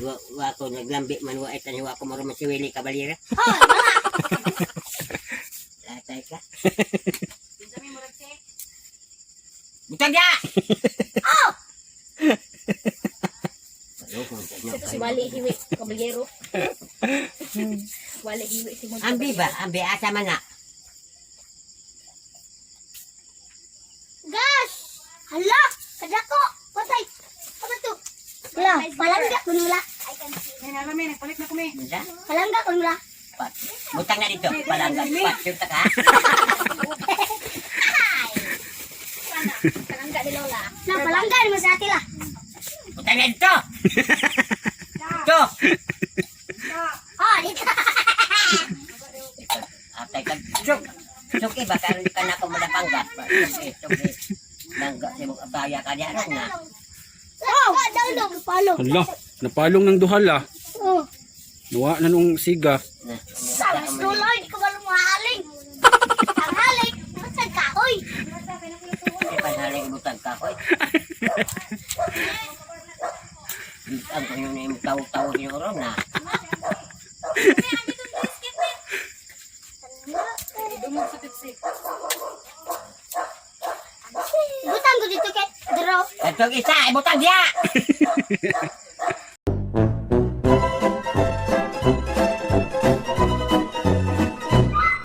Wa ko naglambi man wa itan wa ko maro masiwili kabalira. Hoy, wala. Latay ka. Kinsa may murag check? Butang ya. Oh, Ano wali hiwi kabalyero. Wali hiwi si Mon. Ambi ba? Ambi asa man na. Gas! Hala! Kadako! Patay! Apa to? Wala, palangga ko nila. May nalamin, nagpalit na kami. Bisa? Palangga ko nila. Butang na dito. Palangga. Patsyot ka. Palangga ni Lola. Na, palangga ni Mas Ati lah. Butang na dito. Dito. Oh, dito. Atay ka. Suk. Suki ba? Karoon ka na kung malapanggat. Suki. Suki. Nangga si mga kaya ka niya. Ano na? Oh, daw palo. Hala, napalong ng duhal ah. Oh. Nuwa na nung siga. Sa Lola, hindi ko balong mahaling. Ang haling, masag kahoy. Panaling butang kahoy. Ang kanyang na yung tao-tao niyo ron na. Dumog sa tipsy. Butang ko dito kay Dro. Ito isa, butang dia.